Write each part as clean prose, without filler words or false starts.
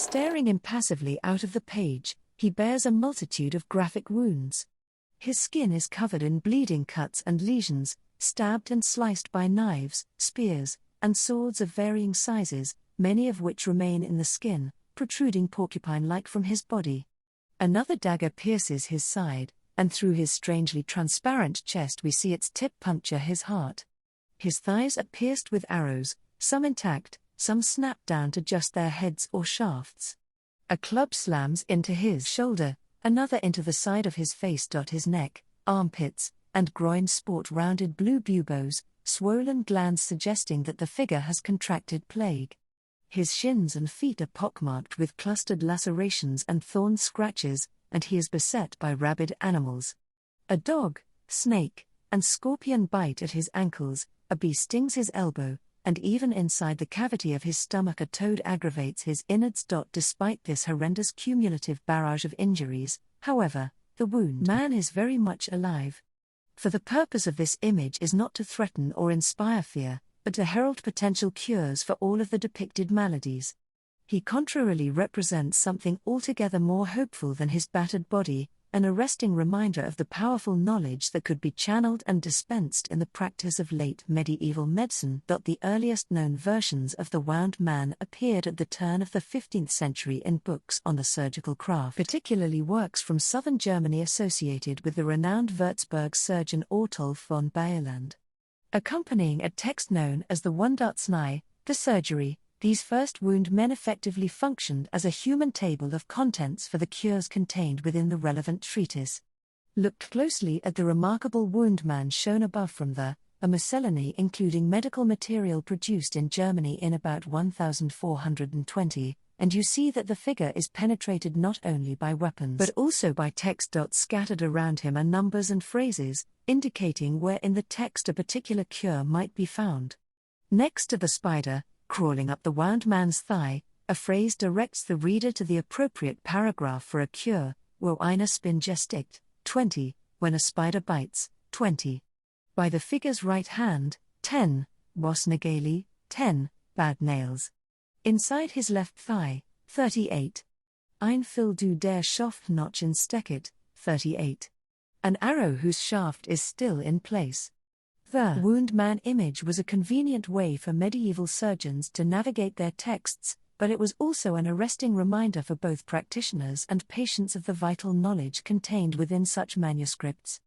Staring impassively out of the page, he bears a multitude of graphic wounds. His skin is covered in bleeding cuts and lesions, stabbed and sliced by knives, spears, and swords of varying sizes, many of which remain in the skin, protruding porcupine-like from his body. Another dagger pierces his side, and through his strangely transparent chest we see its tip puncture his heart. His thighs are pierced with arrows, some intact, some snapped down to just their heads or shafts. A club slams into his shoulder, another into the side of his face. His neck, armpits, and groin sport rounded blue buboes, swollen glands suggesting that the figure has contracted plague. His shins and feet are pockmarked with clustered lacerations and thorn scratches, and he is beset by rabid animals. A dog, snake, and scorpion bite at his ankles, a bee stings his elbow, and even inside the cavity of his stomach a toad aggravates his innards. Despite this horrendous cumulative barrage of injuries, however, the wound man is very much alive. For the purpose of this image is not to threaten or inspire fear, but to herald potential cures for all of the depicted maladies. He contrarily represents something altogether more hopeful than his battered body, an arresting reminder of the powerful knowledge that could be channeled and dispensed in the practice of late medieval medicine. The earliest known versions of the wound man appeared at the turn of the 15th century in books on the surgical craft, particularly works from southern Germany associated with the renowned Würzburg surgeon Ortolf von Bayerland. Accompanying a text known as the Wundarznei, the surgery, these first wound men effectively functioned as a human table of contents for the cures contained within the relevant treatise. Look closely at the remarkable wound man shown above from a miscellany including medical material produced in Germany in about 1420, and you see that the figure is penetrated not only by weapons but also by text. Scattered around him are numbers and phrases, indicating where in the text a particular cure might be found. Next to the spider, crawling up the wound man's thigh, a phrase directs the reader to the appropriate paragraph for a cure, wo eine Spinne stickt, 20, when a spider bites, 20. By the figure's right hand, 10, Bosnageli, 10, bad nails. Inside his left thigh, 38. Ein Pfeil du der Schaft noch in Stecket, 38. An arrow whose shaft is still in place. The wound man image was a convenient way for medieval surgeons to navigate their texts, but it was also an arresting reminder for both practitioners and patients of the vital knowledge contained within such manuscripts.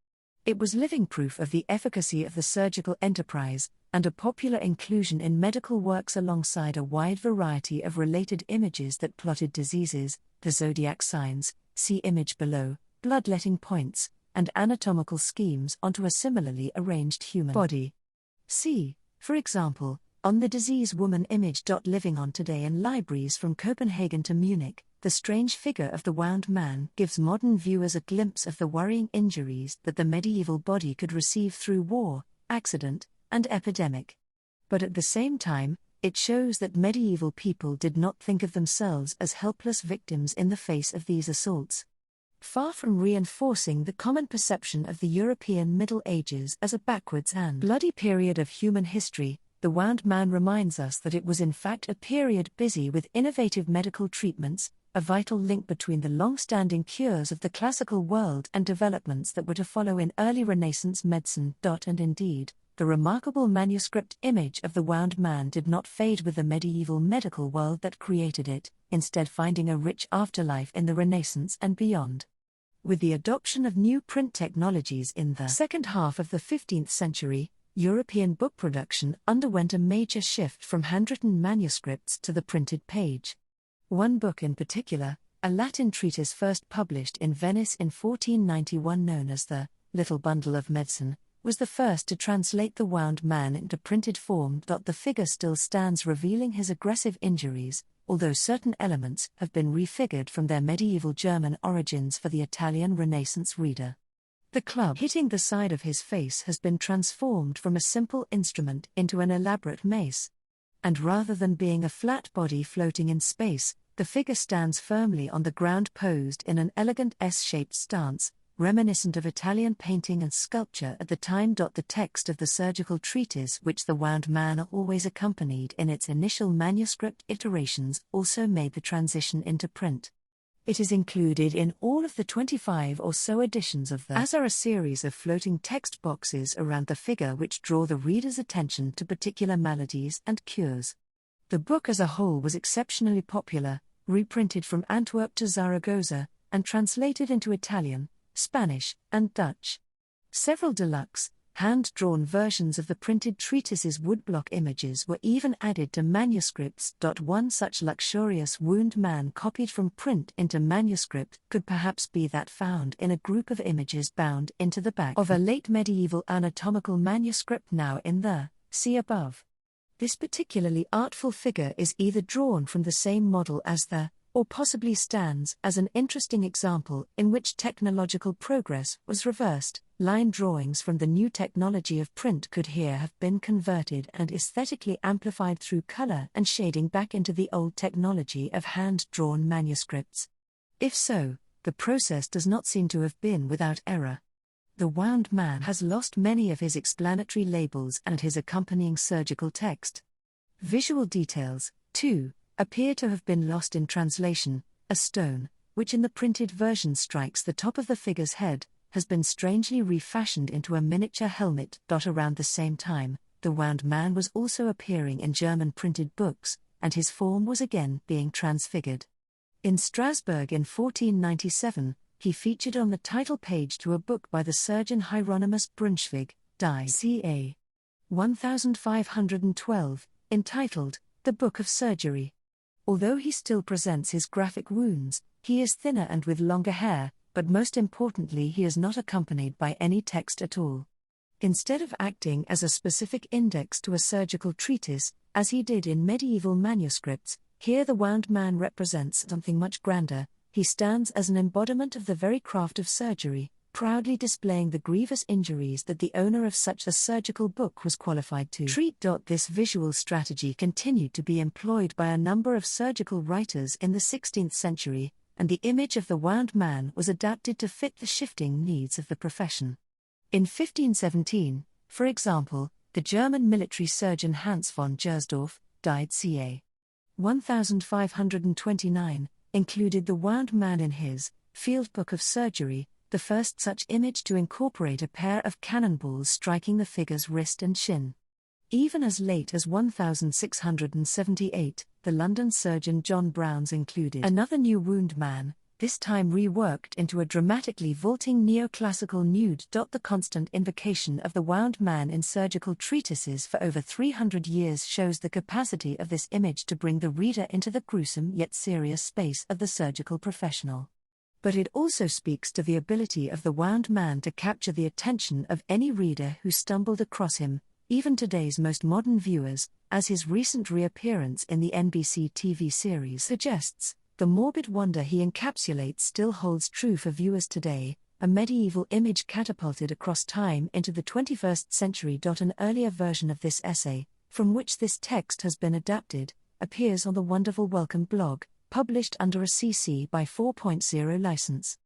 It was living proof of the efficacy of the surgical enterprise, and a popular inclusion in medical works alongside a wide variety of related images that plotted diseases, the zodiac signs, see image below, bloodletting points, and anatomical schemes onto a similarly arranged human body. See, for example, on the disease woman image. Living on today in libraries from Copenhagen to Munich, the strange figure of the wound man gives modern viewers a glimpse of the worrying injuries that the medieval body could receive through war, accident, and epidemic. But at the same time, it shows that medieval people did not think of themselves as helpless victims in the face of these assaults. Far from reinforcing the common perception of the European Middle Ages as a backwards and bloody period of human history, the wound man reminds us that it was in fact a period busy with innovative medical treatments, a vital link between the long-standing cures of the classical world and developments that were to follow in early Renaissance medicine. And indeed, the remarkable manuscript image of the wound man did not fade with the medieval medical world that created it, instead finding a rich afterlife in the Renaissance and beyond. With the adoption of new print technologies in the second half of the 15th century, European book production underwent a major shift from handwritten manuscripts to the printed page. One book in particular, a Latin treatise first published in Venice in 1491 known as the Little Bundle of Medicine, was the first to translate the wound man into printed form. The figure still stands revealing his aggressive injuries, although certain elements have been refigured from their medieval German origins for the Italian Renaissance reader. The club hitting the side of his face has been transformed from a simple instrument into an elaborate mace. And rather than being a flat body floating in space, the figure stands firmly on the ground posed in an elegant S-shaped stance, reminiscent of Italian painting and sculpture at the time. The text of the surgical treatise, which the Wound Man always accompanied in its initial manuscript iterations, also made the transition into print. It is included in all of the 25 or so editions of the, as are a series of floating text boxes around the figure which draw the reader's attention to particular maladies and cures. The book as a whole was exceptionally popular, reprinted from Antwerp to Zaragoza, and translated into Italian, Spanish, and Dutch. Several deluxe, hand-drawn versions of the printed treatise's woodblock images were even added to manuscripts. One such luxurious Wound Man copied from print into manuscript could perhaps be that found in a group of images bound into the back of a late medieval anatomical manuscript now in the, see above. This particularly artful figure is either drawn from the same model as the, or possibly stands as an interesting example in which technological progress was reversed. Line drawings from the new technology of print could here have been converted and aesthetically amplified through color and shading back into the old technology of hand-drawn manuscripts. If so, the process does not seem to have been without error. The Wound Man has lost many of his explanatory labels and his accompanying surgical text. Visual details, too, appear to have been lost in translation. A stone, which in the printed version strikes the top of the figure's head, has been strangely refashioned into a miniature helmet. Around the same time, the Wound Man was also appearing in German printed books, and his form was again being transfigured. In Strasbourg in 1497, he featured on the title page to a book by the surgeon Hieronymus Brunschwig, died ca. 1512, entitled The Book of Surgery. Although he still presents his graphic wounds, he is thinner and with longer hair, but most importantly he is not accompanied by any text at all. Instead of acting as a specific index to a surgical treatise, as he did in medieval manuscripts, here the Wound Man represents something much grander. He stands as an embodiment of the very craft of surgery, proudly displaying the grievous injuries that the owner of such a surgical book was qualified to treat. This visual strategy continued to be employed by a number of surgical writers in the 16th century, and the image of the Wound Man was adapted to fit the shifting needs of the profession. In 1517, for example, the German military surgeon Hans von Gersdorff, died ca. 1529, included the Wound Man in his Field Book of Surgery, the first such image to incorporate a pair of cannonballs striking the figure's wrist and shin. Even as late as 1678, the London surgeon John Browns included another new Wound Man, this time reworked into a dramatically vaulting neoclassical nude. The constant invocation of the Wound Man in surgical treatises for over 300 years shows the capacity of this image to bring the reader into the gruesome yet serious space of the surgical professional. But it also speaks to the ability of the Wound Man to capture the attention of any reader who stumbled across him, even today's most modern viewers, as his recent reappearance in the NBC TV series suggests. The morbid wonder he encapsulates still holds true for viewers today, a medieval image catapulted across time into the 21st century. An earlier version of this essay, from which this text has been adapted, appears on the Wonderful Welcome blog, published under a CC by 4.0 license.